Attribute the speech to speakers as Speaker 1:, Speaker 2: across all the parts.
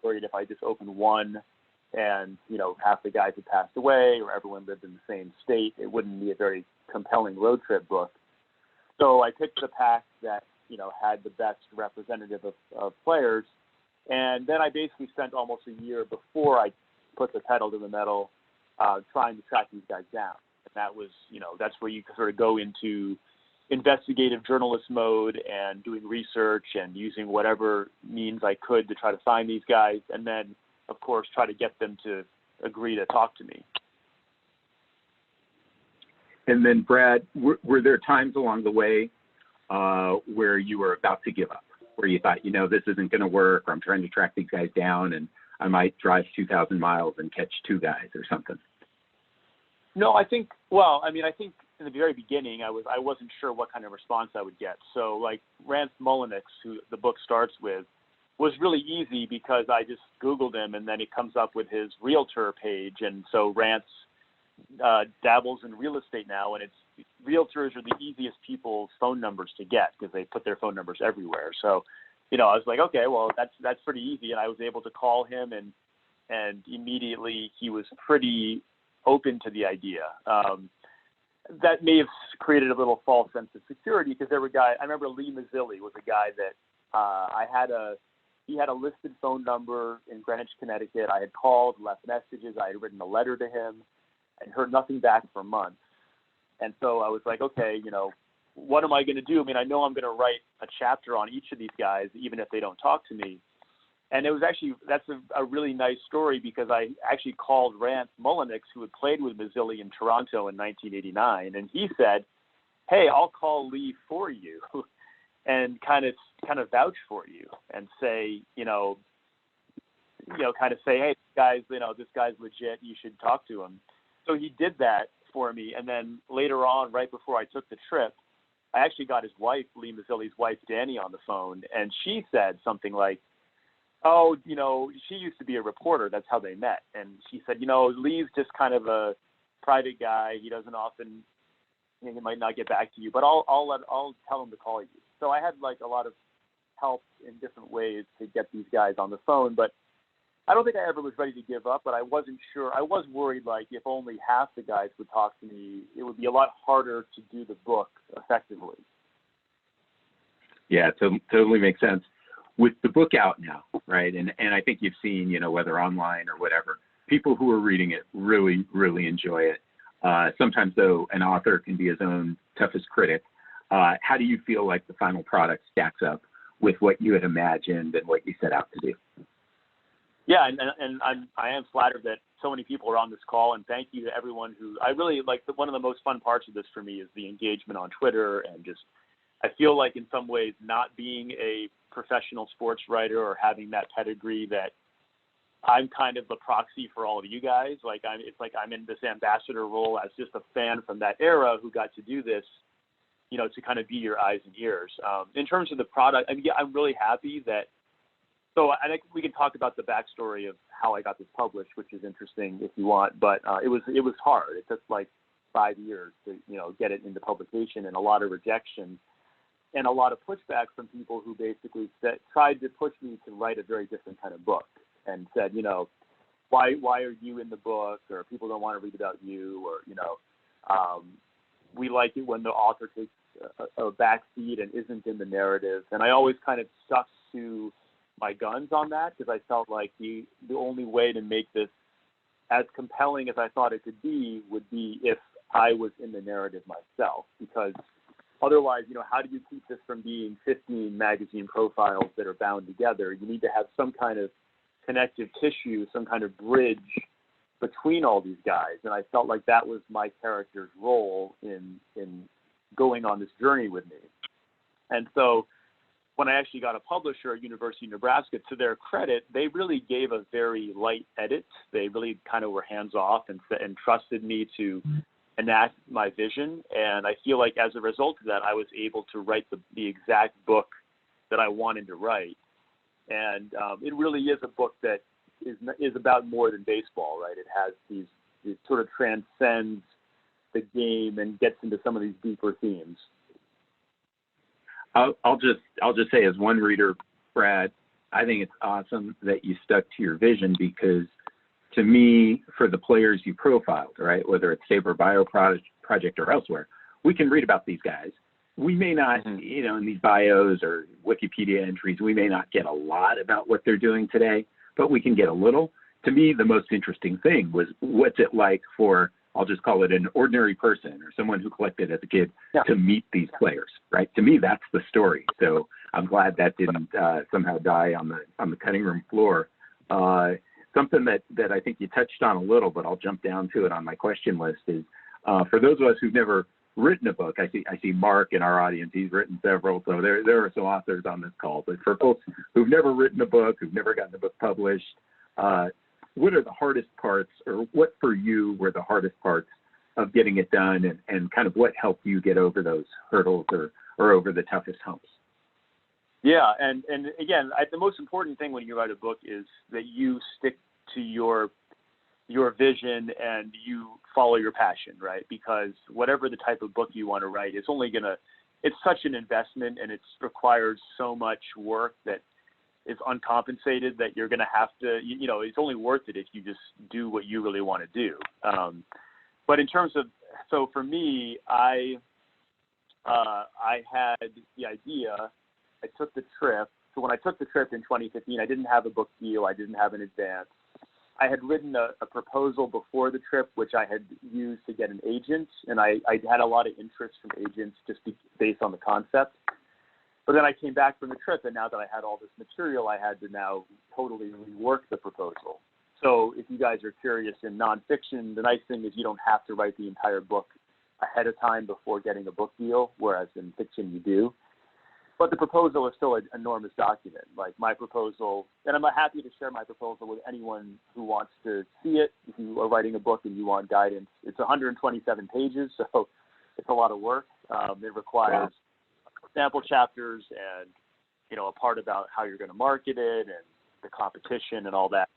Speaker 1: worried if I just opened one and, half the guys had passed away or everyone lived in the same state, it wouldn't be a very compelling road trip book. So I picked the pack that, had the best representative of players. And then I basically spent almost a year before I put the pedal to the metal trying to track these guys down. And that was, that's where you sort of go into investigative journalist mode and doing research and using whatever means I could to try to find these guys. And then, of course, try to get them to agree to talk to me.
Speaker 2: And then, Brad, were there times along the way where you were about to give up, where you thought, this isn't going to work, or I'm trying to track these guys down and I might drive 2,000 miles and catch two guys or something?
Speaker 1: No, I think in the very beginning, I wasn't sure what kind of response I would get. So like Rance Mullenix, who the book starts with, was really easy because I just Googled him and then it comes up with his realtor page. And so Rance dabbles in real estate now, and realtors are the easiest people's phone numbers to get because they put their phone numbers everywhere. So, I was like, okay, well, that's pretty easy. And I was able to call him and immediately he was pretty open to the idea. That may have created a little false sense of security because there were guys. I remember Lee Mazzilli was a guy that he had a listed phone number in Greenwich, Connecticut. I had called, left messages. I had written a letter to him and heard nothing back for months. And so I was like, okay, what am I going to do? I mean, I know I'm going to write a chapter on each of these guys, even if they don't talk to me. And it was actually, that's a really nice story because I actually called Rance Mullenix, who had played with Mazzilli in Toronto in 1989. And he said, hey, I'll call Lee for you and kind of vouch for you and say, kind of say, hey, guys, this guy's legit. You should talk to him. So he did that for me. And then later on, right before I took the trip, I actually got his wife, Lee Mazzilli's wife, Danny, on the phone. And she said something like, oh, she used to be a reporter. That's how they met. And she said, Lee's just kind of a private guy. He doesn't often, he might not get back to you, but I'll tell him to call you. So I had like a lot of help in different ways to get these guys on the phone. But I don't think I ever was ready to give up, but I wasn't sure. I was worried, like, if only half the guys would talk to me, it would be a lot harder to do the book effectively.
Speaker 2: Yeah, totally makes sense. With the book out now, right, and I think you've seen, whether online or whatever, people who are reading it really, really enjoy it. Sometimes, though, an author can be his own toughest critic. How do you feel like the final product stacks up with what you had imagined and what you set out to do?
Speaker 1: Yeah, and I am flattered that so many people are on this call, and thank you to everyone who, I really like, one of the most fun parts of this for me is the engagement on Twitter, and just, I feel like in some ways not being a professional sports writer or having that pedigree, that I'm kind of the proxy for all of you guys. Like it's like I'm in this ambassador role as just a fan from that era who got to do this, to kind of be your eyes and ears. In terms of the product, I'm really happy that. So I think we can talk about the backstory of how I got this published, which is interesting if you want. But it was hard. It took like 5 years to get it into publication, and a lot of rejection. And a lot of pushback from people who basically tried to push me to write a very different kind of book and said, why are you in the book? Or people don't want to read about you, or, we like it when the author takes a back seat and isn't in the narrative. And I always kind of stuck to my guns on that because I felt like the only way to make this as compelling as I thought it could be would be if I was in the narrative myself, because otherwise, how do you keep this from being 15 magazine profiles that are bound together? You need to have some kind of connective tissue, some kind of bridge between all these guys. And I felt like that was my character's role in going on this journey with me. And so when I actually got a publisher at University of Nebraska, to their credit, they really gave a very light edit. They really kind of were hands off and trusted me to enact my vision. And I feel like as a result of that, I was able to write the exact book that I wanted to write. And it really is a book that is about more than baseball, right? It has these sort of transcends the game and gets into some of these deeper themes.
Speaker 2: I'll just say, as one reader, Brad, I think it's awesome that you stuck to your vision, because to me, for the players you profiled, right, whether it's SABR Bio Project or elsewhere, we can read about these guys. We may not, you know, in these bios or Wikipedia entries, we may not get a lot about what they're doing today, but we can get a little. To me, the most interesting thing was, what's it like for, I'll just call it an ordinary person or someone who collected as a kid, to meet these players, right? To me, that's the story. So I'm glad that didn't somehow die on the cutting room floor. Something that I think you touched on a little, but I'll jump down to it on my question list, is for those of us who've never written a book. I see Mark in our audience. He's written several, so there are some authors on this call. But for folks who've never written a book, who've never gotten a book published, what are the hardest parts, or what for you were the hardest parts of getting it done, and kind of what helped you get over those hurdles or over the toughest humps?
Speaker 1: Yeah, and again, the most important thing when you write a book is that you stick to your vision and you follow your passion, right? Because whatever the type of book you want to write, it's such an investment, and it requires so much work that is uncompensated that you're going to have to, it's only worth it if you just do what you really want to do. But in terms of, so for me, I had the idea, I took the trip. So when I took the trip in 2015, I didn't have a book deal. I didn't have an advance. I had written a proposal before the trip, which I had used to get an agent, and I had a lot of interest from agents just based on the concept. But then I came back from the trip, and now that I had all this material, I had to now totally rework the proposal. So if you guys are curious in nonfiction, the nice thing is you don't have to write the entire book ahead of time before getting a book deal, whereas in fiction you do. But the proposal is still an enormous document. Like my proposal, and I'm happy to share my proposal with anyone who wants to see it. If you are writing a book and you want guidance, it's 127 pages, so it's a lot of work. It requires sample chapters and, a part about how you're going to market it and the competition and all that.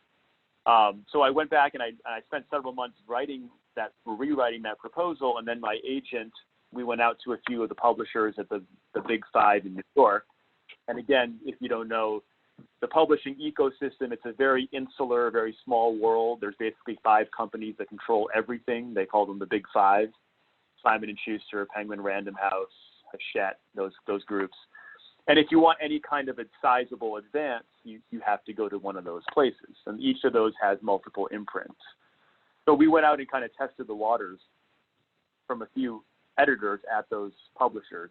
Speaker 1: So I went back and I spent several months rewriting that proposal, and then my agent, we went out to a few of the publishers at the Big Five in New York. And again, if you don't know, the publishing ecosystem, it's a very insular, very small world. There's basically 5 companies that control everything. They call them the Big Five: Simon & Schuster, Penguin Random House, Hachette, those groups. And if you want any kind of a sizable advance, you have to go to one of those places. And each of those has multiple imprints. So we went out and kind of tested the waters from a few editors at those publishers.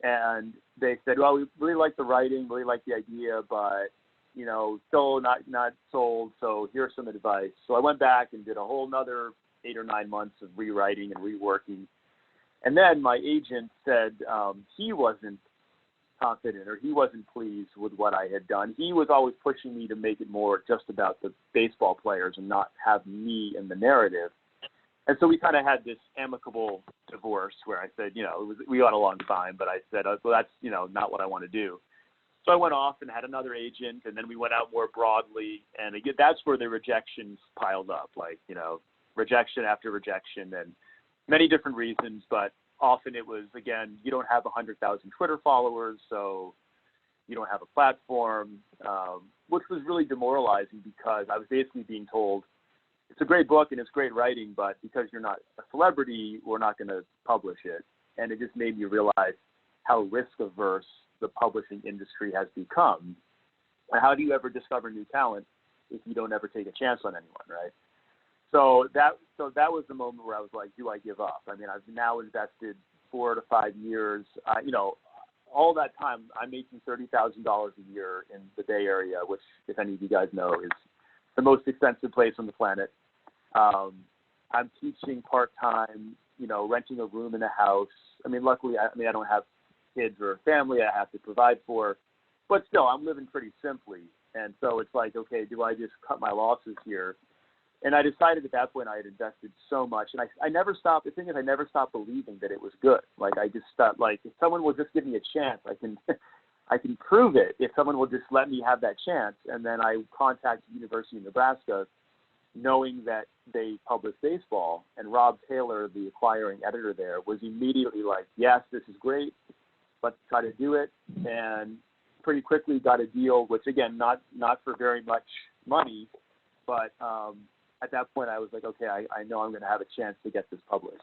Speaker 1: And they said, well, we really like the writing, really like the idea, but, still not sold. So here's some advice. So I went back and did a whole nother 8 or 9 months of rewriting and reworking. And then my agent said he wasn't confident, or he wasn't pleased with what I had done. He was always pushing me to make it more just about the baseball players and not have me in the narrative. And so we kind of had this amicable divorce where I said, we got along fine, but I said, well, that's, not what I want to do. So I went off and had another agent, and then we went out more broadly. And again, that's where the rejections piled up, rejection after rejection, and many different reasons. But often it was, again, you don't have 100,000 Twitter followers, so you don't have a platform, which was really demoralizing, because I was basically being told, it's a great book and it's great writing, but because you're not a celebrity, we're not going to publish it. And it just made me realize how risk-averse the publishing industry has become. And how do you ever discover new talent if you don't ever take a chance on anyone, right? So that was the moment where I was like, do I give up? I mean, I've now invested 4 to 5 years. All that time, I'm making $30,000 a year in the Bay Area, which, if any of you guys know, is the most expensive place on the planet. I'm teaching part-time, renting a room in a house. I mean, luckily, I don't have kids or a family I have to provide for, but still, I'm living pretty simply. And so it's like, okay, do I just cut my losses here? And I decided at that point I had invested so much, and I never stopped. The thing is, I never stopped believing that it was good. Like, I just thought, if someone will just give me a chance, I can prove it if someone will just let me have that chance. And then I contacted University of Nebraska, knowing that they published baseball, and Rob Taylor, the acquiring editor there, was immediately like, yes, this is great, let's try to do it. And pretty quickly got a deal, which again, not for very much money, but at that point I was like, okay, I know I'm going to have a chance to get this published.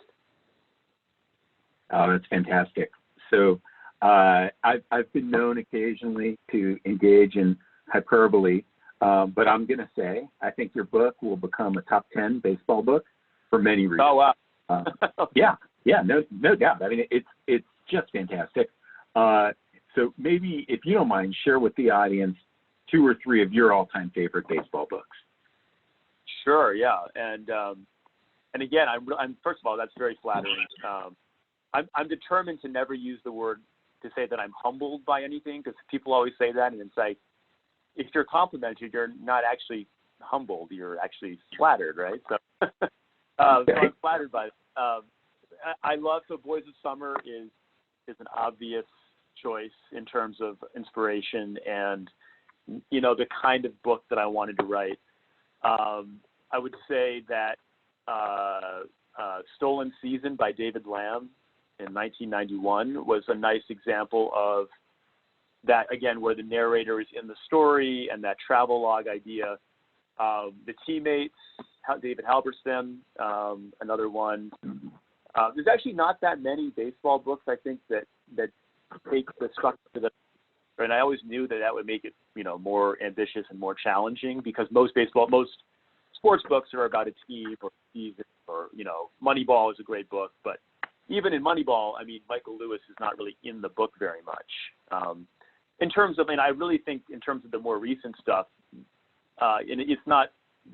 Speaker 2: Oh, that's fantastic. So I've been known occasionally to engage in hyperbole, but I'm going to say I think your book will become a top 10 baseball book for many reasons.
Speaker 1: Oh, wow.
Speaker 2: Yeah, no doubt. I mean, it's just fantastic. So maybe, if you don't mind, share with the audience 2 or 3 of your all-time favorite baseball books.
Speaker 1: Sure, yeah, and again, I'm first of all, that's very flattering. I'm determined to never use the word to say that I'm humbled by anything, because people always say that, and it's like, if you're complimented, you're not actually humbled, you're actually flattered, right? So, so I'm flattered by it. I love, so Boys of Summer is an obvious choice in terms of inspiration and, you know, the kind of book that I wanted to write. I would say that Stolen Season by David Lamb in 1991 was a nice example of that, again, where the narrator is in the story and that travel log idea. The Teammates, David Halberstam, another one. There's actually not that many baseball books, I think, that take the structure to the, and I always knew that would make it, you know, more ambitious and more challenging, because most sports books are about a team or season, or, you know, Moneyball is a great book, but even in Moneyball, I mean, Michael Lewis is not really in the book very much. In terms of, and I really think in terms of the more recent stuff, and it's not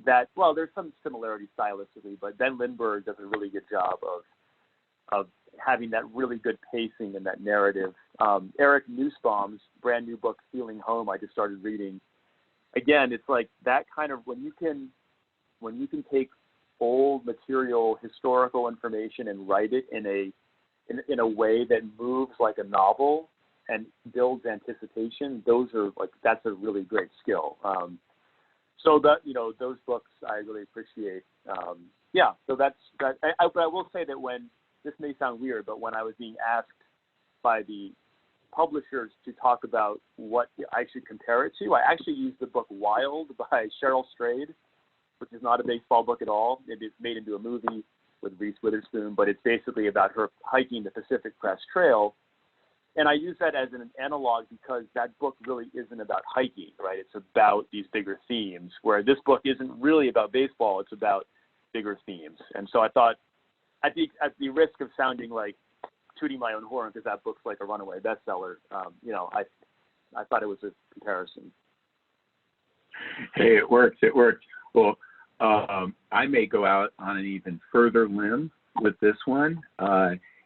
Speaker 1: that, well, there's some similarities stylistically, but Ben Lindbergh does a really good job of having that really good pacing and that narrative. Eric Nussbaum's brand new book, Feeling Home, I just started reading. Again, it's like that kind of, when you can take old material, historical information, and write it in a way that moves like a novel and builds anticipation, that's a really great skill. So that, you know, those books I really appreciate. So that's that. But I will say that when, this may sound weird, but when I was being asked by the publishers to talk about what I should compare it to, I actually used the book Wild by Cheryl Strayed, which is not a baseball book at all. It is made into a movie with Reese Witherspoon, but it's basically about her hiking the Pacific Crest Trail. And I use that as an analog because that book really isn't about hiking, right? It's about these bigger themes, where this book isn't really about baseball. It's about bigger themes. And so I thought, at the risk of sounding like tooting my own horn, because that book's like a runaway bestseller, you know, I thought it was a comparison.
Speaker 2: Hey, it works. Well, I may go out on an even further limb with this one.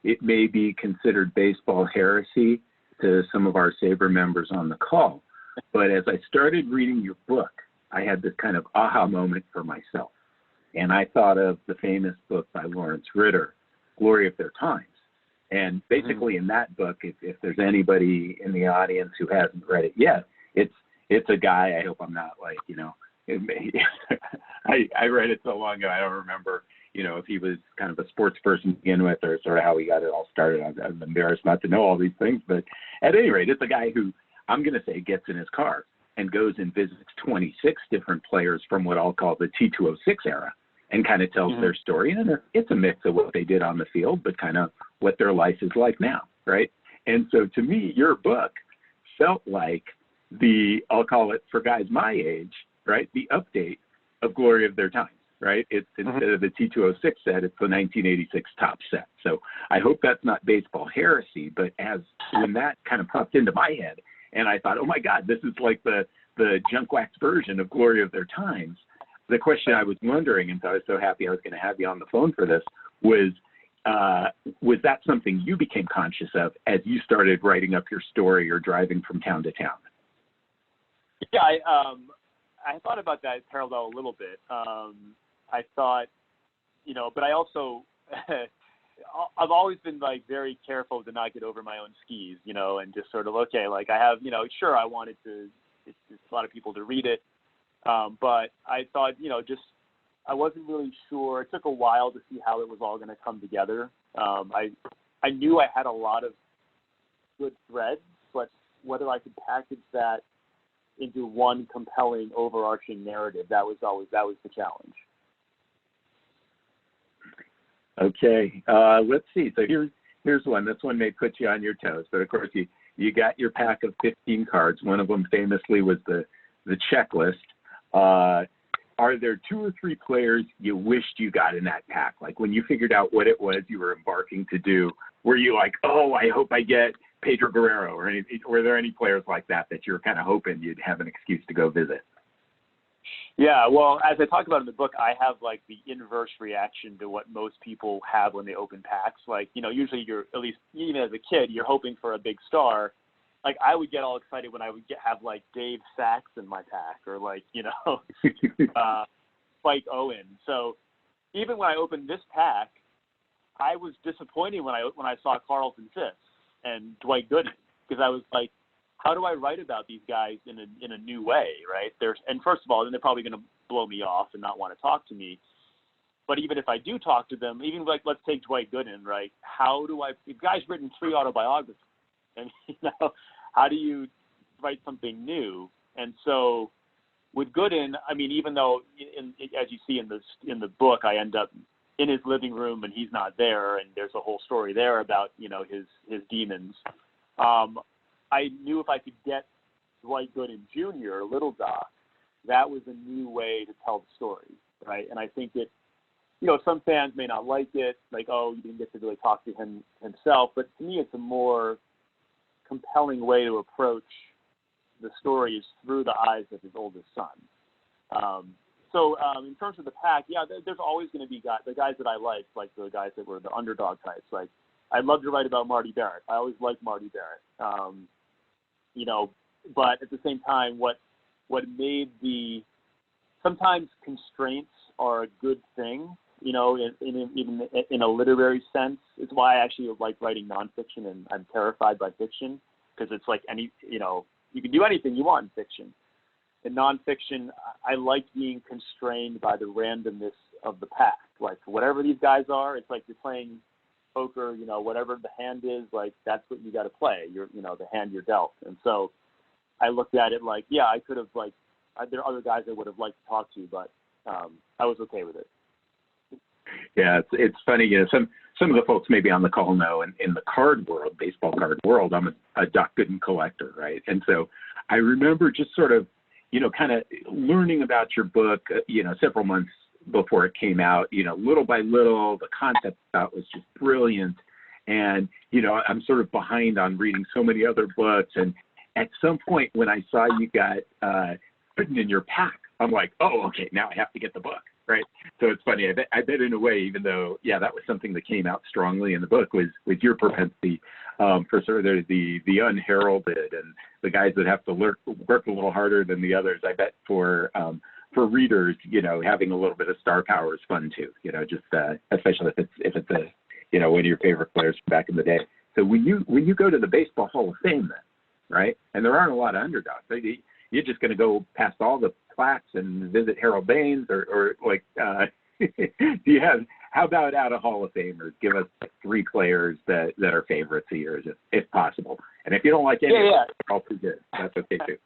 Speaker 2: It may be considered baseball heresy to some of our SABR members on the call. But as I started reading your book, I had this kind of aha moment for myself. And I thought of the famous book by Lawrence Ritter, Glory of Their Times. And basically in that book, if there's anybody in the audience who hasn't read it yet, it's a guy, I hope I'm not like, you know, I read it so long ago, I don't remember, you know, if he was kind of a sports person to begin with, or sort of how he got it all started. I'm embarrassed not to know all these things, but at any rate, it's a guy who, I'm going to say, gets in his car and goes and visits 26 different players from what I'll call the T206 era, and kind of tells their story. And it's a mix of what they did on the field, but kind of what their life is like now, right? And so to me, your book felt like I'll call it, for guys my age, right, the update of Glory of Their Times, right? It's instead of the T206 set, it's the 1986 top set. So I hope that's not baseball heresy, but when that kind of popped into my head, and I thought, oh my God, this is like the junk wax version of Glory of Their Times. The question I was wondering, and so I was so happy I was going to have you on the phone for this, was that something you became conscious of as you started writing up your story or driving from town to town?
Speaker 1: Yeah, I thought about that parallel a little bit. I thought, you know, but I also, I've always been like very careful to not get over my own skis, you know, and just sort of, okay, like I have, you know, sure, I wanted a lot of people to read it. But I thought, you know, I wasn't really sure. It took a while to see how it was all going to come together. I knew I had a lot of good threads, but whether I could package that into one compelling overarching narrative. That was the challenge.
Speaker 2: Okay, let's see. So here's one. This one may put you on your toes, but of course you got your pack of 15 cards. One of them famously was the checklist. Are there 2 or 3 players you wished you got in that pack? Like when you figured out what it was you were embarking to do, were you like, oh, I hope I get Pedro Guerrero, or were there any players like that you were kind of hoping you'd have an excuse to go visit?
Speaker 1: Yeah, well, as I talk about in the book, I have like the inverse reaction to what most people have when they open packs. Like, usually you're, at least even as a kid, you're hoping for a big star. Like I would get all excited when I would have like Dave Sachs in my pack, or like, Spike Owen. So even when I opened this pack, I was disappointed when I saw Carlton Fisk and Dwight Gooden, because I was like, how do I write about these guys in a new way, right? And first of all, then they're probably going to blow me off and not want to talk to me. But even if I do talk to them, even like let's take Dwight Gooden, right? The guy's written 3 autobiographies, and how do you write something new? And so with Gooden, I mean, even though as you see in the book, I end up in his living room and he's not there, and there's a whole story there about his demons. I knew if I could get Dwight Gooden Jr., Little Doc, that was a new way to tell the story, right? And I think that, some fans may not like it, like, oh, you didn't get to really talk to him himself, but to me it's a more compelling way to approach the story is through the eyes of his oldest son. So in terms of the pack, yeah, there's always going to be the guys that I like the guys that were the underdog types. Like, I'd love to write about Marty Barrett. I always liked Marty Barrett. But at the same time, what made sometimes constraints are a good thing, even in a literary sense. It's why I actually like writing nonfiction, and I'm terrified by fiction, because it's like you can do anything you want in fiction. In nonfiction, I like being constrained by the randomness of the pack. Like, whatever these guys are, it's like you're playing poker, whatever the hand is, like, that's what you got to play. The hand you're dealt. And so I looked at it like, yeah, I could have, there are other guys I would have liked to talk to, but I was okay with it.
Speaker 2: Yeah, it's funny. Some of the folks maybe on the call know in the card world, baseball card world, I'm a Doc Gooden collector, right? And so I remember just sort of, kind of learning about your book, several months before it came out, little by little, the concept I thought was just brilliant. And, I'm sort of behind on reading so many other books. And at some point when I saw you got Gooden in your pack, I'm like, oh, okay, now I have to get the book, right? So it's funny. I bet in a way, even though, yeah, that was something that came out strongly in the book, was with your propensity for sort of the unheralded and the guys that have to work a little harder than the others. I bet for readers, having a little bit of star power is fun too. Just especially if it's a one of your favorite players from back in the day. So when you go to the Baseball Hall of Fame, then, right? And there aren't a lot of underdogs. You're just going to go past all the plaques and visit Harold Baines, or like, how about out of Hall of Famers? Give us 3 players that are favorites of yours, if possible. And if you don't like any, all too good. That's okay too.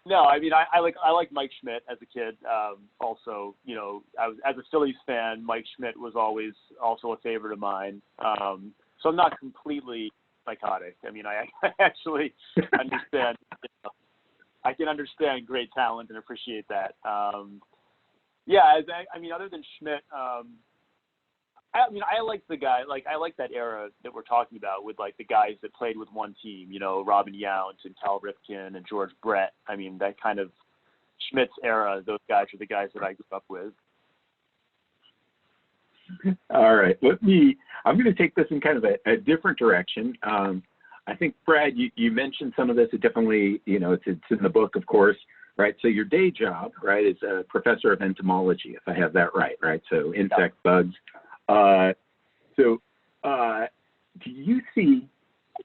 Speaker 1: No, I mean, I like Mike Schmidt as a kid. Also, as a Phillies fan, Mike Schmidt was always also a favorite of mine. So I'm not completely psychotic. I mean, I actually understand. I can understand great talent and appreciate that. Other than Schmidt, I like the guy. Like, I like that era that we're talking about with like the guys that played with one team. Robin Yount and Cal Ripken and George Brett. I mean, that kind of Schmidt's era. Those guys are the guys that I grew up with.
Speaker 2: All right. I'm going to take this in kind of a different direction. I think, Brad, you mentioned some of this. It definitely, it's in the book, of course, right? So your day job, right, is a professor of entomology, if I have that right? So insects, bugs. Do you see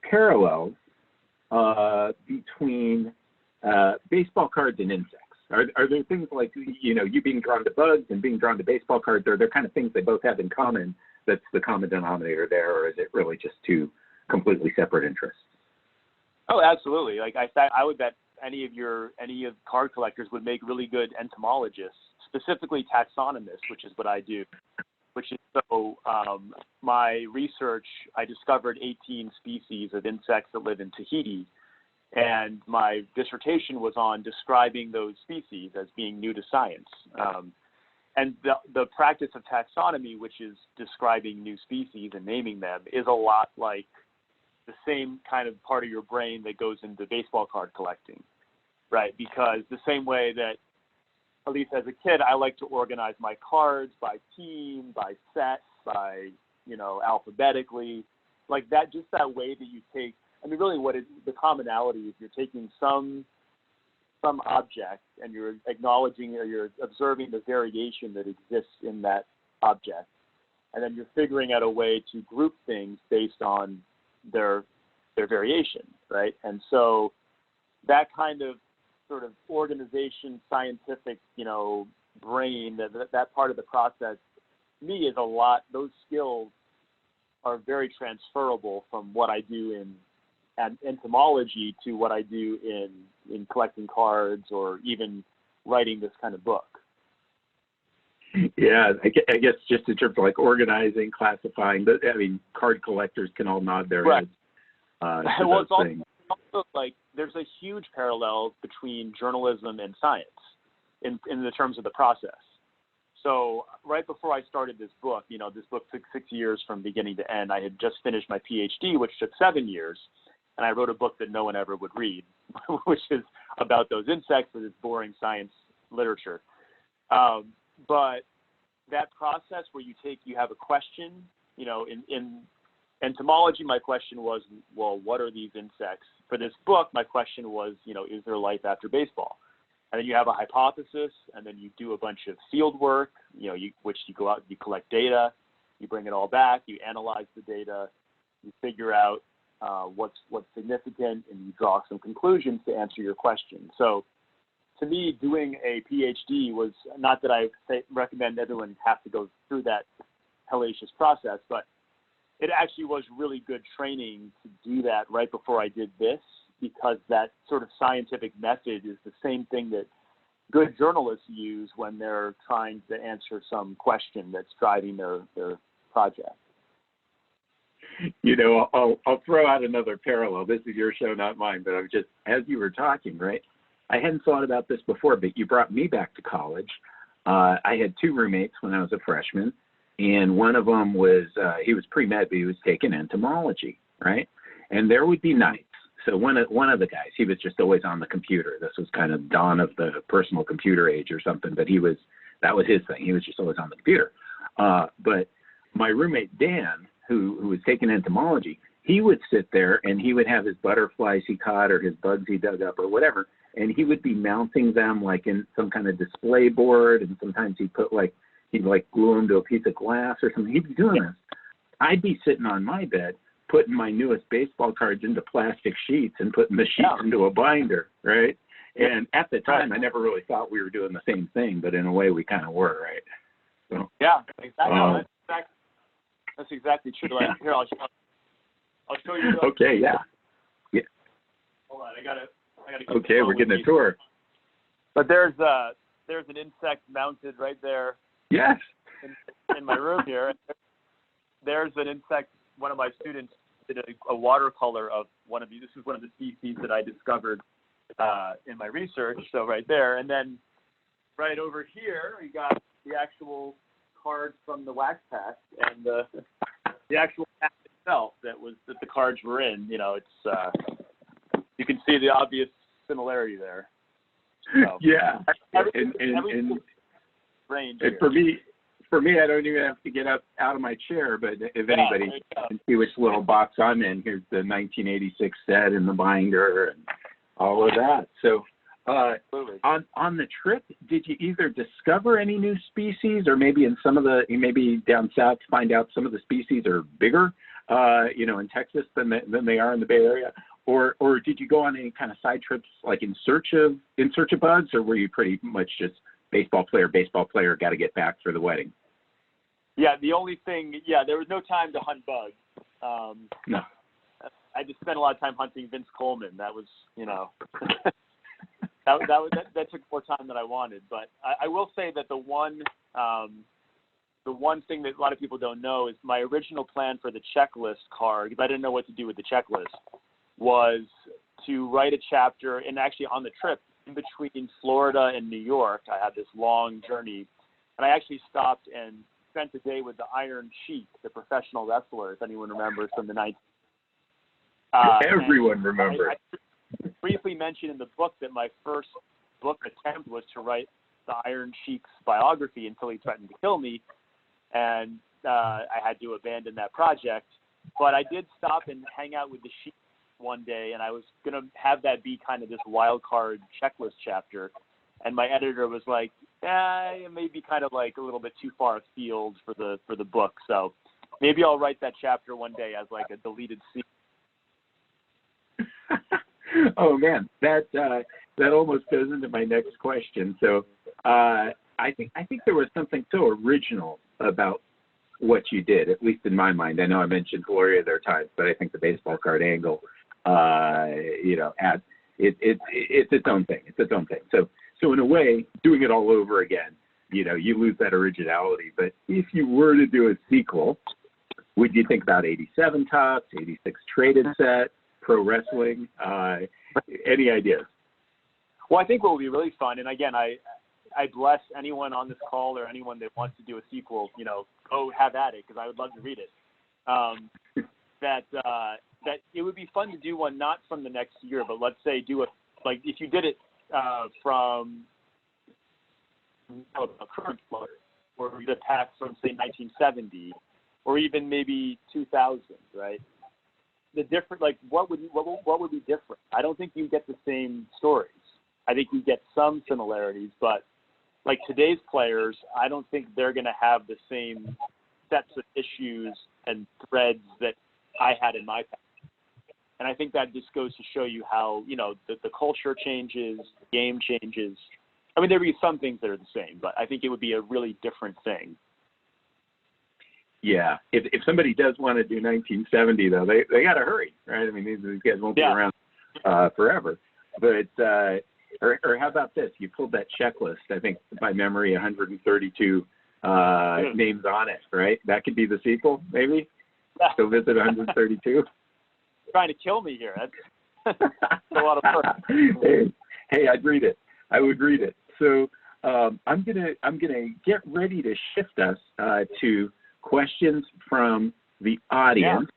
Speaker 2: parallels between baseball cards and insects? Are there things like, you being drawn to bugs and being drawn to baseball cards? Are there kind of things they both have in common that's the common denominator there, or is it really just two completely separate interests?
Speaker 1: Oh, absolutely. Like I would bet any of card collectors would make really good entomologists, specifically taxonomists, which is what I do. Which is my research, I discovered 18 species of insects that live in Tahiti, and my dissertation was on describing those species as being new to science. And the practice of taxonomy, which is describing new species and naming them, is a lot like the same kind of part of your brain that goes into baseball card collecting, right? Because the same way that, at least as a kid, I like to organize my cards by team, by set, by, alphabetically, like that, just that way that you take, really what is the commonality is you're taking some object and you're acknowledging or you're observing the variation that exists in that object. And then you're figuring out a way to group things based on their variation, right? And so that kind of sort of organization, scientific, brain, that part of the process, to me, is a lot, those skills are very transferable from what I do in entomology to what I do in collecting cards or even writing this kind of book.
Speaker 2: Yeah, I guess just in terms of like organizing, classifying, but card collectors can all nod their heads.
Speaker 1: Well, it's also like there's a huge parallel between journalism and science in the terms of the process. So right before I started this book, this book took 6 years from beginning to end. I had just finished my PhD, which took 7 years, and I wrote a book that no one ever would read, which is about those insects with this boring science literature. But that process where you have a question, in entomology, my question was, well, what are these insects? For this book, my question was, is there life after baseball? And then you have a hypothesis, and then you do a bunch of field work, which you go out, you collect data, you bring it all back, you analyze the data, you figure out what's significant, and you draw some conclusions to answer your question. So to me, doing a PhD was not that I recommend everyone have to go through that hellacious process, but it actually was really good training to do that right before I did this, because that sort of scientific method is the same thing that good journalists use when they're trying to answer some question that's driving their project.
Speaker 2: I'll throw out another parallel. This is your show, not mine, but as you were talking, right? I hadn't thought about this before, but you brought me back to college. I had 2 roommates when I was a freshman, and one of them was, he was pre-med, but he was taking entomology, right? And there would be nights. So one of the guys, he was just always on the computer. This was kind of dawn of the personal computer age or something, but that was his thing. He was just always on the computer. But my roommate, Dan, who was taking entomology, he would sit there and he would have his butterflies he caught or his bugs he dug up or whatever, and he would be mounting them like in some kind of display board, and sometimes he'd glue them to a piece of glass or something. He'd be doing this. I'd be sitting on my bed putting my newest baseball cards into plastic sheets and putting the sheets into a binder, right? And at the time, I never really thought we were doing the same thing, but in a way we kind of were, right? So,
Speaker 1: yeah, exactly. That's exactly true. Yeah. Here, I'll show you.
Speaker 2: Okay, yeah.
Speaker 1: Hold on, I gotta.
Speaker 2: Okay, we're getting a tour.
Speaker 1: But there's an insect mounted right there.
Speaker 2: Yes.
Speaker 1: In my room here. There's an insect. One of my students did a watercolor of one of these. This is one of the species that I discovered in my research. So right there, and then right over here, we got the actual cards from the wax pack and the actual pack itself that the cards were in. It's you can see the obvious similarity there. So,
Speaker 2: yeah,
Speaker 1: and
Speaker 2: for me, I don't even have to get up out of my chair. But if anybody can see which little box I'm in, here's the 1986 set in the binder and all of that. So, on the trip, did you either discover any new species, or maybe maybe down south find out some of the species are bigger, in Texas than they are in the Bay Area? Or did you go on any kind of side trips, like in search of bugs, or were you pretty much just baseball player, got to get back for the wedding? Yeah,
Speaker 1: the only thing, there was no time to hunt bugs.
Speaker 2: No.
Speaker 1: I just spent a lot of time hunting Vince Coleman. That was, that took more time than I wanted. But I will say that the one thing that a lot of people don't know is my original plan for the checklist card, because I didn't know what to do with the checklist, was to write a chapter, and actually on the trip in between Florida and New York, I had this long journey, and I actually stopped and spent a day with the Iron Sheik, the professional wrestler, if anyone remembers from the 90s.
Speaker 2: Everyone remembers.
Speaker 1: I briefly mentioned in the book that my first book attempt was to write the Iron Sheik's biography until he threatened to kill me, and I had to abandon that project. But I did stop and hang out with the Sheik one day, and I was going to have that be kind of this wild card checklist chapter. And my editor was like, it may be kind of like a little bit too far afield for the book. So maybe I'll write that chapter one day as like a deleted scene.
Speaker 2: Oh man, that almost goes into my next question. So I think there was something so original about what you did, at least in my mind. I know I mentioned Gloria there times, but I think the baseball card angle, it's its own thing. It's its own thing. So in a way, doing it all over again, you lose that originality. But if you were to do a sequel, would you think about 87 Topps, 86 Traded Set, Pro Wrestling? Any ideas?
Speaker 1: Well, I think what would be really fun, and again, I bless anyone on this call or anyone that wants to do a sequel, go have at it, because I would love to read it. That it would be fun to do one not from the next year, but let's say if you did it from a current floater, or the pack from say 1970, or even maybe 2000, right? The different, what would be different? I don't think you get the same stories. I think you get some similarities, but like today's players, I don't think they're going to have the same sets of issues and threads that I had in my past. And I think that just goes to show you how, the culture changes, the game changes. I mean, there would be some things that are the same, but I think it would be a really different thing.
Speaker 2: Yeah. If somebody does want to do 1970, though, they got to hurry, right? I mean, these guys won't be around forever. But or how about this? You pulled that checklist. I think by memory, 132 names on it, right? That could be the sequel, maybe. Go visit 132.
Speaker 1: Trying to kill me here. That's a lot of work.
Speaker 2: Hey, I'd read it. I would read it. So I'm gonna get ready to shift us to questions from the audience,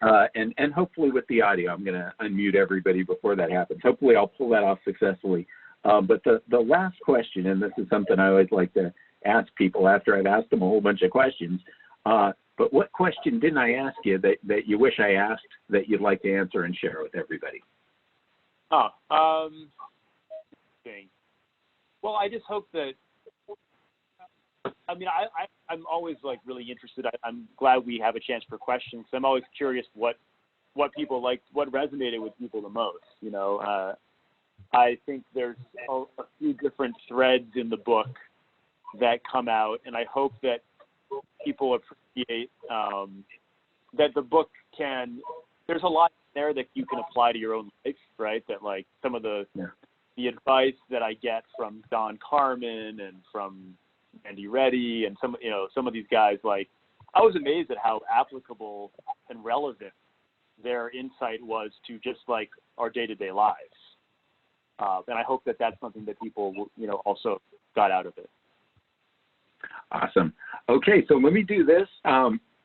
Speaker 2: and hopefully with the audio, I'm gonna unmute everybody before that happens. Hopefully, I'll pull that off successfully. But the last question, and this is something I always like to ask people after I've asked them a whole bunch of questions. But what question didn't I ask you that you wish I asked that you'd like to answer and share with everybody?
Speaker 1: Well, I just hope that, I'm always really interested. I'm glad we have a chance for questions. I'm always curious what people like, what resonated with people the most. I think there's a few different threads in the book that come out, and I hope that people appreciate that the book there's a lot there that you can apply to your own life, right? That some of the advice that I get from Don Carmen and from Andy Reddy and some of these guys, I was amazed at how applicable and relevant their insight was to just our day-to-day lives. And I hope that that's something that people, also got out of it.
Speaker 2: Awesome. Okay, so let me do this,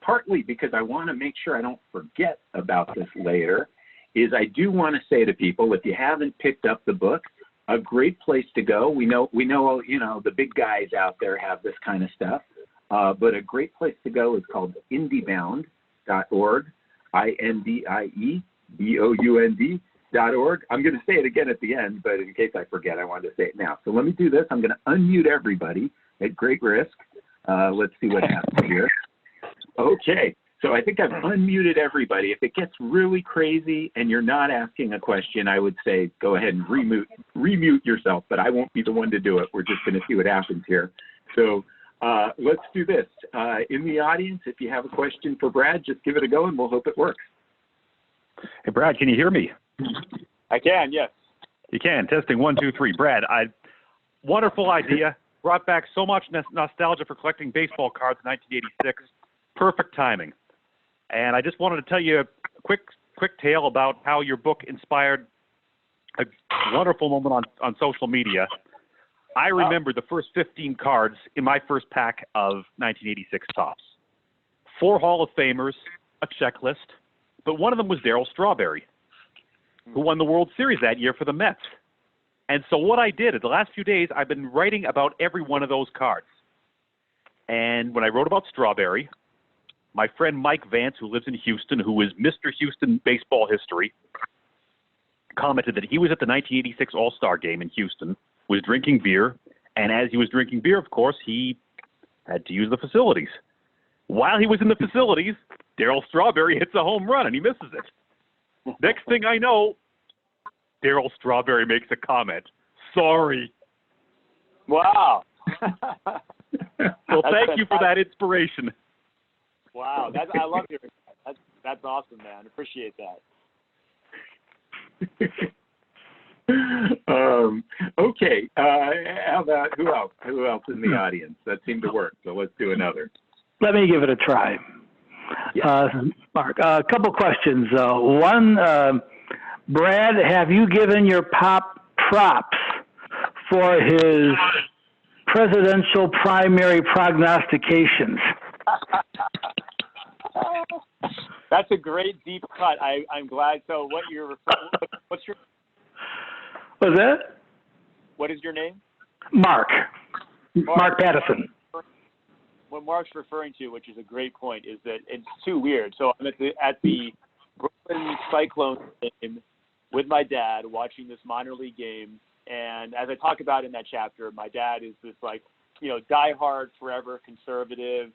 Speaker 2: partly because I want to make sure I don't forget about this later, is I do want to say to people, if you haven't picked up the book, a great place to go. We know, the big guys out there have this kind of stuff, but a great place to go is called indiebound.org, INDIEBOUND.org. I'm going to say it again at the end, but in case I forget, I wanted to say it now. So let me do this. I'm going to unmute everybody at great risk. Let's see what happens here. Okay, so I think I've unmuted everybody. If it gets really crazy and you're not asking a question, I would say go ahead and remute yourself, but I won't be the one to do it. We're just going to see what happens here. So let's do this. In the audience, if you have a question for Brad, just give it a go and we'll hope it works.
Speaker 3: Hey, Brad, can you hear me?
Speaker 1: I can, yes.
Speaker 3: You can. Testing 1, 2, 3. Brad, wonderful idea. Brought back so much nostalgia for collecting baseball cards in 1986. Perfect timing. And I just wanted to tell you a quick tale about how your book inspired a wonderful moment on social media. I remember the first 15 cards in my first pack of 1986 Topps. 4 Hall of Famers, a checklist, but one of them was Darryl Strawberry, who won the World Series that year for the Mets. And so what I did, the last few days, I've been writing about every one of those cards. And when I wrote about Strawberry, my friend Mike Vance, who lives in Houston, who is Mr. Houston baseball history, commented that he was at the 1986 All-Star game in Houston, was drinking beer, and as he was drinking beer, of course, he had to use the facilities. While he was in the facilities, Darryl Strawberry hits a home run, and he misses it. Next thing I know, Darryl Strawberry makes a comment. Sorry.
Speaker 1: Wow.
Speaker 3: Well, thank you for that inspiration.
Speaker 1: Wow, I love hearing that. That's awesome, man. Appreciate that.
Speaker 2: Okay. How about who else? Who else in the audience? That seemed to work. So let's do another.
Speaker 4: Let me give it a try. Mark, a couple questions. One, Brad, have you given your pop props for his presidential primary prognostications?
Speaker 1: That's a great deep cut. I'm glad. So what you're referring, what's your?
Speaker 4: What's that?
Speaker 1: What is your name?
Speaker 4: Mark Pattison.
Speaker 1: What Mark's referring to, which is a great point, is that it's too weird. So I'm at the Brooklyn Cyclones game with my dad watching this minor league game, and as I talk about in that chapter, my dad is this diehard, forever conservative,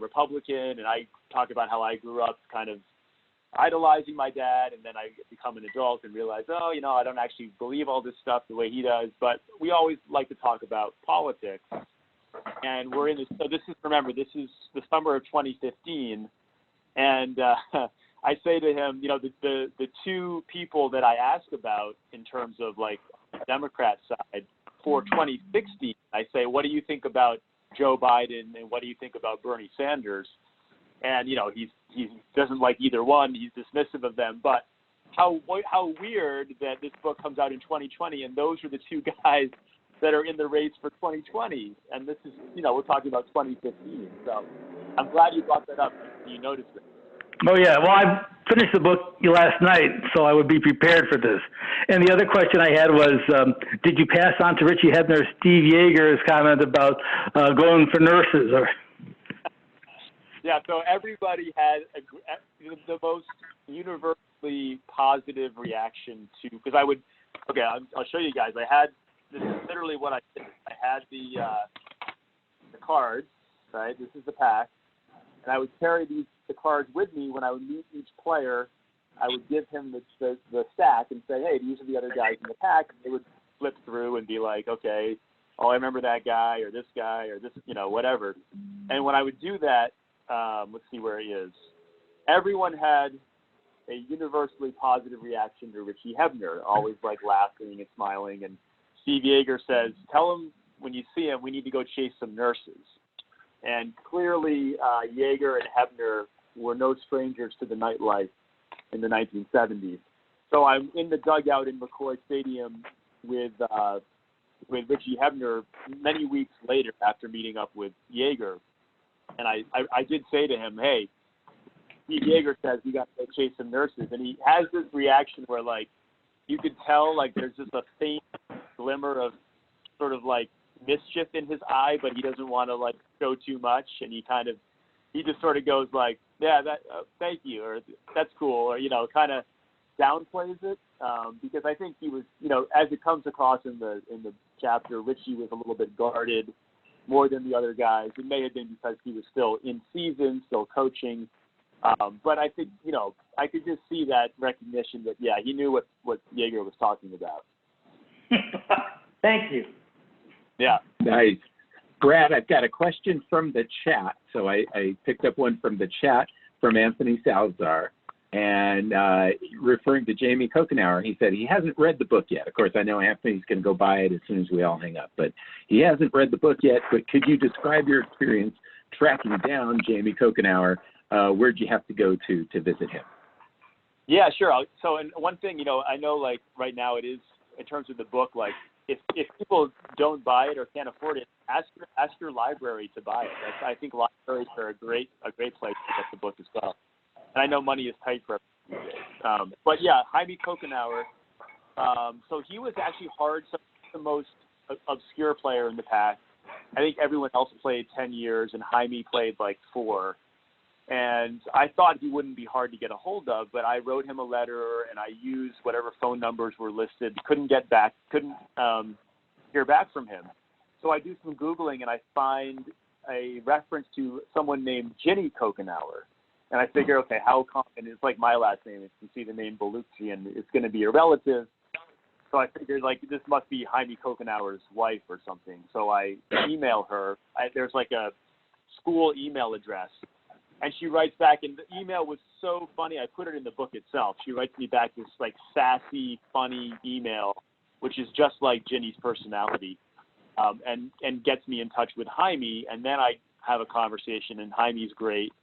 Speaker 1: Republican, and I talk about how I grew up kind of idolizing my dad, and then I become an adult and realize, I don't actually believe all this stuff the way he does, but we always like to talk about politics. And we're in this, so this is the summer of 2015, and I say to him, the two people that I ask about in terms of like Democrat side for 2016, I say, what do you think about Joe Biden and what do you think about Bernie Sanders? And he doesn't like either one. He's dismissive of them. But how weird that this book comes out in 2020, and those are the two guys that are in the race for 2020. And this is, we're talking about 2015. So I'm glad you brought that up. You noticed it.
Speaker 4: Oh, yeah. Well, I finished the book last night, so I would be prepared for this. And the other question I had was, did you pass on to Richie Hebner Steve Yeager's comment about going for nurses? Or
Speaker 1: Yeah, so everybody had the most universally positive reaction to, because I'll show you guys. This is literally what I did. I had the cards, right? This is the pack. And I would carry the cards with me when I would meet each player. I would give him the stack and say, hey, these are the other guys in the pack. And they would flip through and be like, okay, I remember that guy or this whatever. And when I would do that, let's see where he is. Everyone had a universally positive reaction to Richie Hebner, always like laughing and smiling. And Steve Yeager says, tell him when you see him, we need to go chase some nurses. And clearly, Yeager and Hebner were no strangers to the nightlife in the 1970s. So I'm in the dugout in McCoy Stadium with Richie Hebner many weeks later after meeting up with Yeager. And I did say to him, hey, Steve Yeager says we got to go chase some nurses. And he has this reaction where, like, you could tell, like, there's just a faint glimmer of sort of, like, mischief in his eye, but he doesn't want to, like, show too much. And he just sort of goes like, yeah, thank you, or that's cool, or, kind of downplays it. Because I think he was, as it comes across in the chapter, Richie was a little bit guarded more than the other guys. It may have been because he was still in season, still coaching. But I think, I could just see that recognition that, yeah, he knew what Yeager was talking about.
Speaker 4: Thank you.
Speaker 1: Yeah.
Speaker 2: Nice. Brad, I've got a question from the chat. So I picked up one from the chat from Anthony Salazar. And referring to Jamie Kokenauer, he said he hasn't read the book yet. Of course, I know Anthony's going to go buy it as soon as we all hang up, but he hasn't read the book yet. But could you describe your experience tracking down Jamie Kokenauer? Where'd you have to go to visit him?
Speaker 1: Yeah, sure. So, and one thing, I know, like, right now it is, in terms of the book, like, if people don't buy it or can't afford it, ask your library to buy it. I think libraries are a great place to get the book as well. And I know money is tight for everyone. But yeah, Jaime Kokenauer. So he was actually the most obscure player in the pack. I think everyone else played 10 years, and Jaime played like 4. And I thought he wouldn't be hard to get a hold of, but I wrote him a letter and I used whatever phone numbers were listed. Couldn't hear back from him. So I do some Googling and I find a reference to someone named Ginny Kokenauer. And I figure, okay, how common? It's like my last name. If you see the name Balukjian, it's going to be a relative. So I figured, like, this must be Jaime Kokenauer's wife or something. So I email her. There's like a school email address. And she writes back, and the email was so funny. I put it in the book itself. She writes me back this, like, sassy, funny email, which is just like Ginny's personality, and gets me in touch with Jaime. And then I have a conversation, and Jaime's great.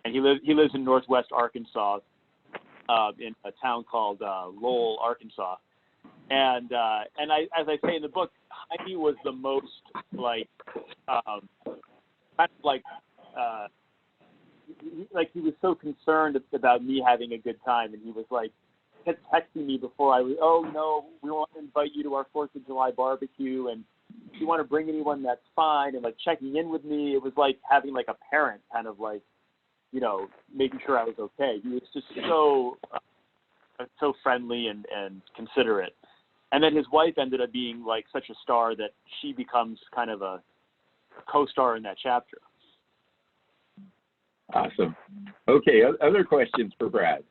Speaker 1: And he lives in Northwest Arkansas, in a town called Lowell, Arkansas. And as I say in the book, Jaime was the most, like, kind of like he was so concerned about me having a good time, and he was like texting me before I was, oh no, we want to invite you to our 4th of July barbecue, and if you want to bring anyone, that's fine, and like checking in with me. It was like having like a parent, kind of like, making sure I was okay. He was just so friendly and considerate. And then his wife ended up being like such a star that she becomes kind of a co-star in that chapter.
Speaker 2: Awesome. Okay, other questions for Brad?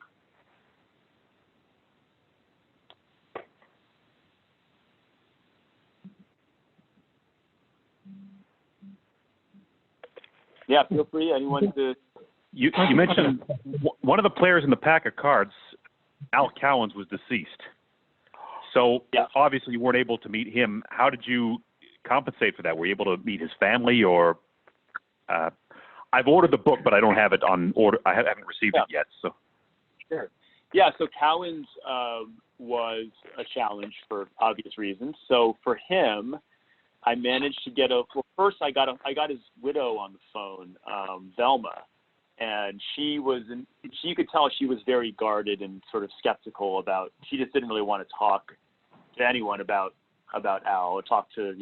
Speaker 1: Yeah, feel free. Anyone to...
Speaker 3: You mentioned one of the players in the pack of cards, Al Cowens, was deceased. So
Speaker 1: yeah.
Speaker 3: Obviously you weren't able to meet him. How did you compensate for that? Were you able to meet his family, or... I've ordered the book, but I don't have it on order. I haven't received it yet. So,
Speaker 1: sure. Yeah. So Cowens was a challenge for obvious reasons. So for him, I managed to get first I got his widow on the phone, Velma, and you could tell she was very guarded and sort of skeptical about. She just didn't really want to talk to anyone about Al, or talk to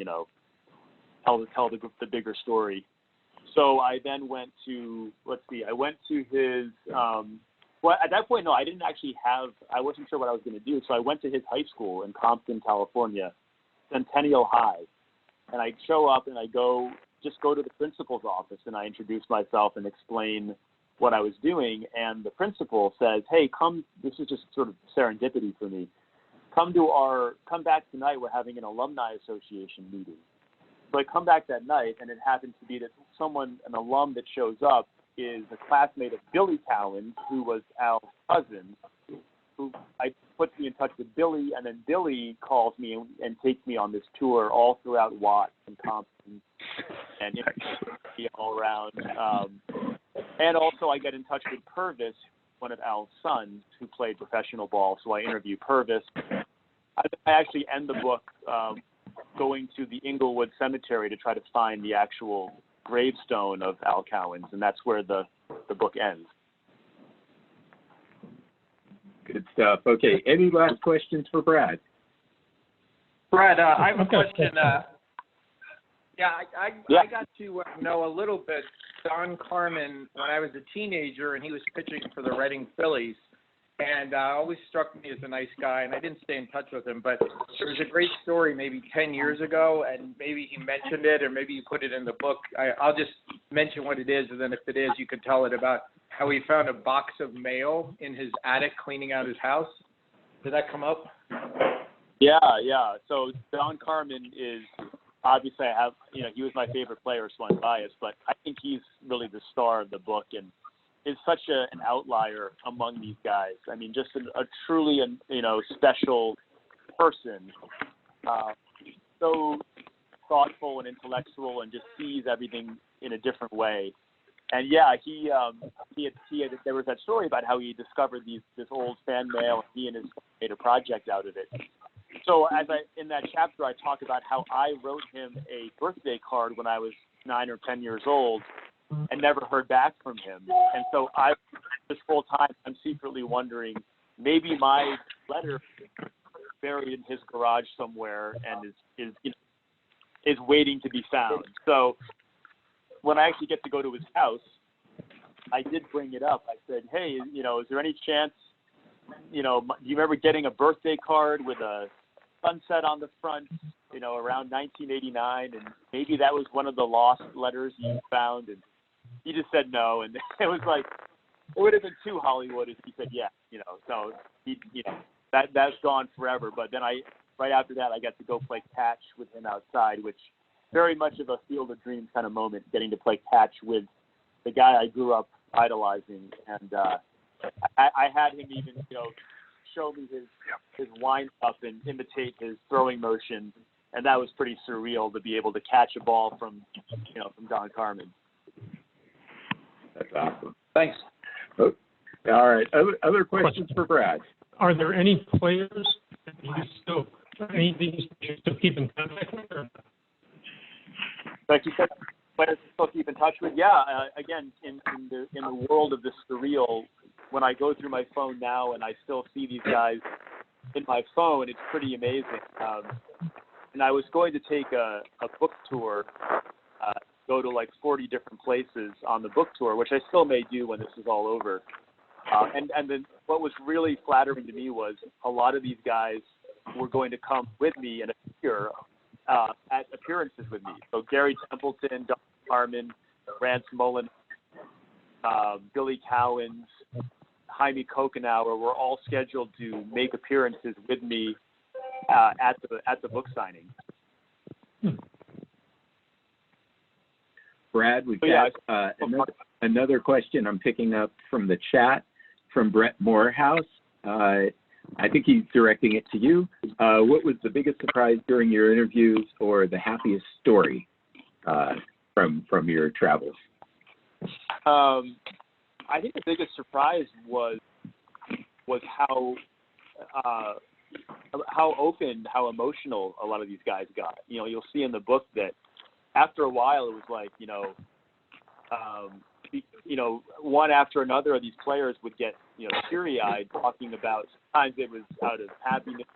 Speaker 1: tell the bigger story. So I then went to, his, well, at that point, no, I wasn't sure what I was going to do. So I went to his high school in Compton, California, Centennial High. And I show up and I go to the principal's office, and I introduce myself and explain what I was doing. And the principal says, hey, come, this is just sort of serendipity for me. Come back tonight. We're having an alumni association meeting. So I come back that night, and it happens to be that an alum that shows up is a classmate of Billy Cowens, who was Al's cousin, who puts me in touch with Billy, and then Billy calls me and takes me on this tour all throughout Watts and Compton and all around. And also I get in touch with Purvis, one of Al's sons, who played professional ball, so I interview Purvis. I actually end the book going to the Inglewood Cemetery to try to find the actual gravestone of Al Cowens, and that's where the book ends.
Speaker 2: Good stuff. Okay, any last questions for Brad?
Speaker 5: Brad, I have a question. I got to know a little bit Don Carmen when I was a teenager, and he was pitching for the Reading Phillies. And always struck me as a nice guy, and I didn't stay in touch with him. But there was a great story maybe 10 years ago, and maybe he mentioned it, or maybe you put it in the book. I'll just mention what it is, and then if it is, you could tell it about how he found a box of mail in his attic cleaning out his house. Did that come up?
Speaker 1: Yeah. So Don Carmen is obviously he was my favorite player, so I'm biased, but I think he's really the star of the book. And is such an outlier among these guys. I mean, just a truly, special person. So thoughtful and intellectual, and just sees everything in a different way. And yeah, he had there was that story about how he discovered this old fan mail, and he and his son made a project out of it. So in that chapter, I talk about how I wrote him a birthday card when I was 9 or 10 years old, and never heard back from him. And so this whole time, I'm secretly wondering, maybe my letter is buried in his garage somewhere and is waiting to be found. So when I actually get to go to his house, I did bring it up. I said, hey, is there any chance, do you remember getting a birthday card with a sunset on the front, around 1989, and maybe that was one of the lost letters you found? And he just said no, and it was like, it would have been too Hollywood if he said yeah, so he, that's gone forever. But then right after that, I got to go play catch with him outside, which very much of a Field of Dreams kind of moment, getting to play catch with the guy I grew up idolizing. And I had him even, show me his wind up and imitate his throwing motion, and that was pretty surreal to be able to catch a ball from Don Carmen.
Speaker 2: That's awesome.
Speaker 5: Thanks.
Speaker 2: Oh, all right. Other questions for Brad?
Speaker 6: Are there any players that you still keep in contact with? Or?
Speaker 1: Like you said, players to still keep in touch with. Yeah. Again, in the world of the surreal, when I go through my phone now and I still see these guys in my phone, it's pretty amazing. And I was going to take a book tour, go to like 40 different places on the book tour, which I still may do when this is all over. And then what was really flattering to me was a lot of these guys were going to come with me and appear at appearances with me. So Gary Templeton, Don Carmen, Rance Mullen, Billy Cowens, Jaime Kokenauer were all scheduled to make appearances with me at the book signing.
Speaker 2: Brad, we've got another question I'm picking up from the chat from Brett Morehouse. I think he's directing it to you. What was the biggest surprise during your interviews, or the happiest story from your travels?
Speaker 1: I think the biggest surprise was how open, how emotional a lot of these guys got. You'll see in the book that after a while it was like, one after another of these players would get, teary-eyed, talking about, sometimes it was out of happiness,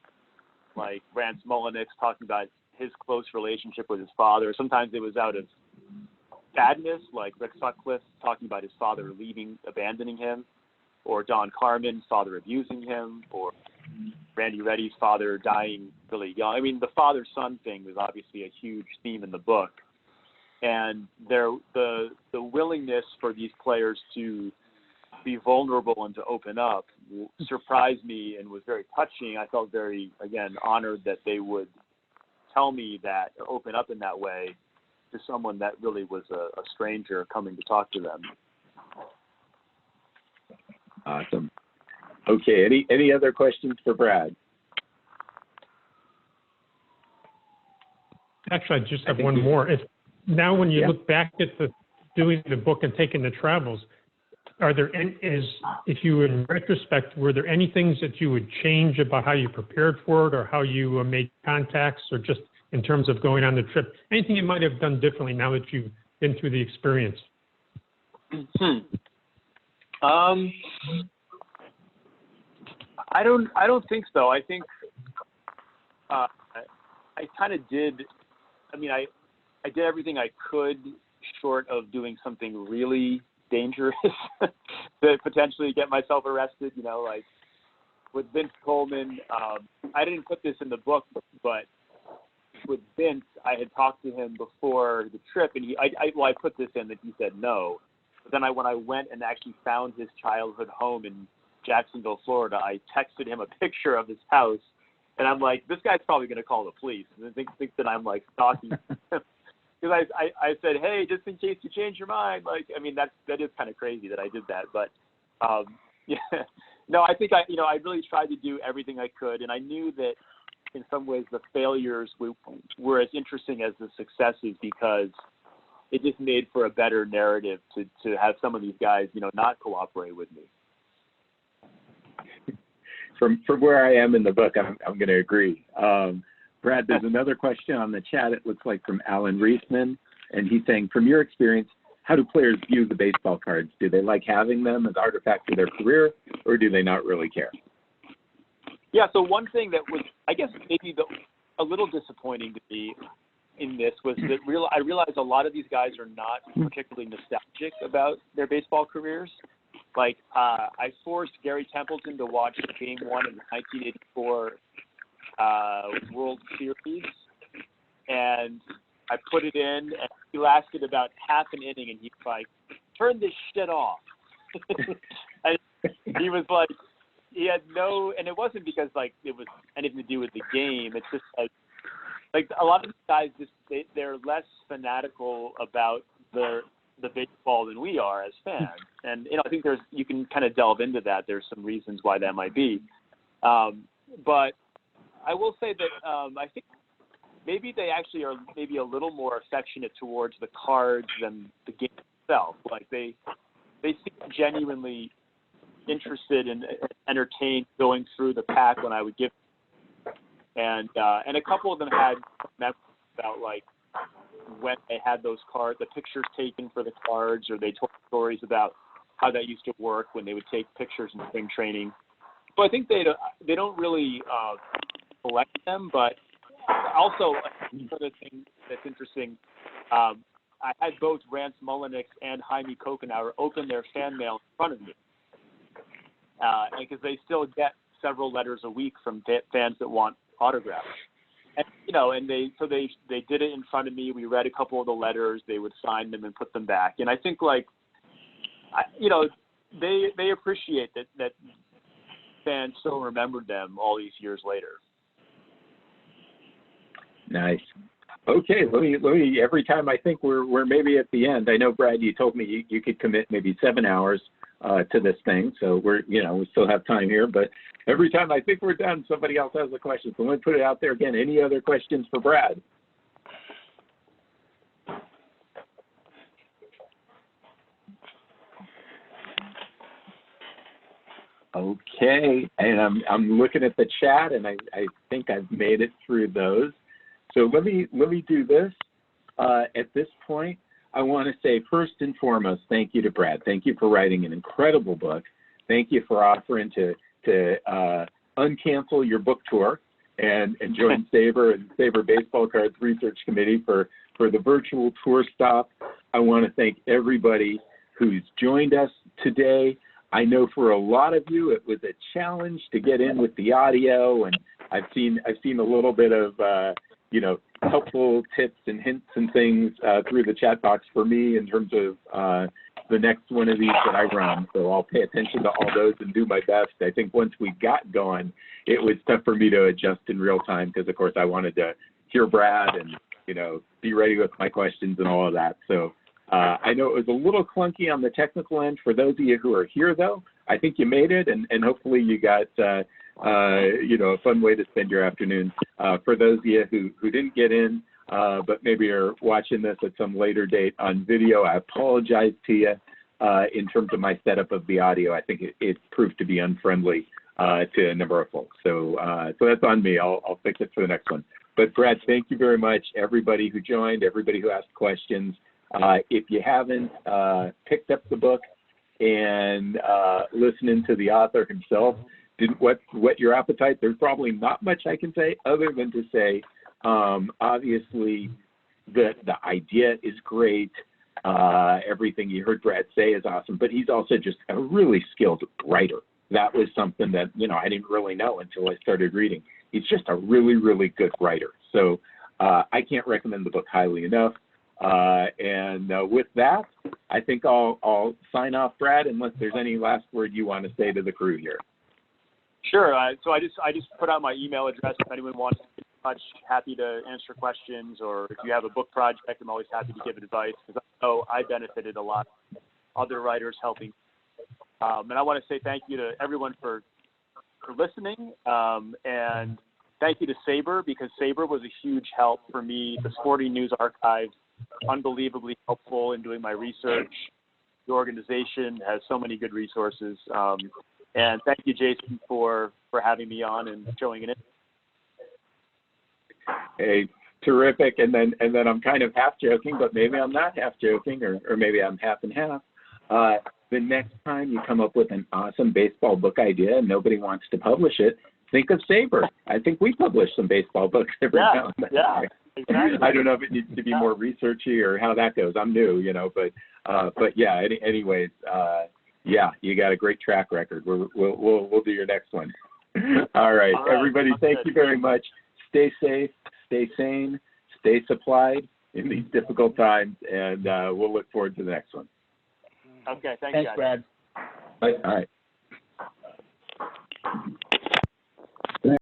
Speaker 1: like Rance Mullenix talking about his close relationship with his father. Sometimes it was out of sadness, like Rick Sutcliffe talking about his father abandoning him, or Don Carmen's father abusing him, or Randy Reddy's father dying really young. I mean, the father-son thing was obviously a huge theme in the book. And the willingness for these players to be vulnerable and to open up surprised me and was very touching. I felt very, again, honored that they would tell me that, open up in that way to someone that really was a stranger coming to talk to them.
Speaker 2: Awesome. Okay, any other questions for Brad?
Speaker 6: Actually, I just have one more. Now, when you look back at doing the book and taking the travels, are there if you were in retrospect, were there any things that you would change about how you prepared for it, or how you made contacts, or just in terms of going on the trip? Anything you might have done differently now that you've been through the experience?
Speaker 1: I don't think so. I think I kind of did. I mean, I did everything I could, short of doing something really dangerous to potentially get myself arrested. Like with Vince Coleman, I didn't put this in the book, but with Vince, I had talked to him before the trip, and I put this in that he said no. But then when I went and actually found his childhood home in Jacksonville, Florida, I texted him a picture of his house, and I'm like, this guy's probably going to call the police and think that I'm like stalking him. because I said, hey, just in case you change your mind. Like, I mean, that is kind of crazy that I did that, but yeah, no, I think I really tried to do everything I could, and I knew that in some ways the failures were as interesting as the successes because it just made for a better narrative to have some of these guys, not cooperate with me.
Speaker 2: From where I am in the book, I'm going to agree. Brad, there's another question on the chat. It looks like from Alan Reisman, and he's saying, from your experience, how do players view the baseball cards? Do they like having them as artifacts of their career, or do they not really care?
Speaker 1: Yeah, so one thing that was, I guess, maybe a little disappointing to me in this was that I realized a lot of these guys are not particularly nostalgic about their baseball careers. Like, I forced Gary Templeton to watch Game 1 of the 1984 World Series, and I put it in, and he lasted about half an inning, and he's like, turn this shit off. And he was like, he had no, and it wasn't because, like, it was anything to do with the game. It's just, like a lot of these guys, they're less fanatical about the baseball than we are as fans. And, I think you can kind of delve into that. There's some reasons why that might be. But I will say that I think maybe they actually are maybe a little more affectionate towards the cards than the game itself. Like they seem genuinely interested and entertained going through the pack when I would give them. And a couple of them had memories about like when they had those cards, the pictures taken for the cards, or they told stories about how that used to work when they would take pictures in spring training. So I think they don't really collect them, but also another thing that's interesting, I had both Rance Mullenix and Jaime Kokenauer open their fan mail in front of me, because they still get several letters a week from fans that want autographs. And, and they did it in front of me. We read a couple of the letters. They would sign them and put them back. And I think, like, they appreciate that fans still remembered them all these years later.
Speaker 2: Nice. Okay, let me. Every time I think we're maybe at the end. I know, Brad, you told me you could commit maybe 7 hours to this thing, so we still have time here. But every time I think we're done, somebody else has a question. So let me put it out there again. Any other questions for Brad? Okay, and I'm looking at the chat, and I think I've made it through those. So let me do this. At this point, I want to say first and foremost, thank you to Brad. Thank you for writing an incredible book. Thank you for offering to uncancel your book tour and join SABR and SABR Baseball Cards Research Committee for the virtual tour stop. I want to thank everybody who's joined us today. I know for a lot of you it was a challenge to get in with the audio, and I've seen a little bit of helpful tips and hints and things through the chat box for me in terms of the next one of these that I run. So I'll pay attention to all those and do my best. I think once we got going, it was tough for me to adjust in real time because, of course, I wanted to hear Brad and, be ready with my questions and all of that. So I know it was a little clunky on the technical end. For those of you who are here, though, I think you made it, and hopefully you got a fun way to spend your afternoon. For those of you who didn't get in, but maybe are watching this at some later date on video, I apologize to you in terms of my setup of the audio. I think it proved to be unfriendly to a number of folks. So that's on me. I'll fix it for the next one. But Brad, thank you very much. Everybody who joined, everybody who asked questions. If you haven't picked up the book and listening to the author himself, didn't whet your appetite, there's probably not much I can say other than to say, obviously, the idea is great. Everything you heard Brad say is awesome, but he's also just a really skilled writer. That was something that, I didn't really know until I started reading. He's just a really, really good writer. So I can't recommend the book highly enough. And with that, I think I'll sign off, Brad, unless there's any last word you want to say to the crew here.
Speaker 1: Sure. So I just put out my email address if anyone wants to much happy to answer questions, or if you have a book project, I'm always happy to give advice, because I know I benefited a lot. Other writers helping. And I want to say thank you to everyone for listening. And thank you to SABR, because SABR was a huge help for me. The Sporting News Archive, unbelievably helpful in doing my research. The organization has so many good resources. And thank you, Jason, for having me on and showing it.
Speaker 2: Hey, terrific. And then I'm kind of half joking, but maybe I'm not half joking, or maybe I'm half and half. The next time you come up with an awesome baseball book idea and nobody wants to publish it, think of SABR. I think we publish some baseball books every now and then.
Speaker 1: Yeah, exactly.
Speaker 2: I don't know if it needs to be more researchy or how that goes. I'm new, but yeah. Anyways, yeah, you got a great track record. We'll do your next one. All right, everybody. Thank you very much. Stay safe, stay sane, stay supplied in these difficult times, and we'll look forward to the next one.
Speaker 1: Okay, thanks,
Speaker 5: Thanks,
Speaker 1: guys.
Speaker 5: Brad.
Speaker 2: All right.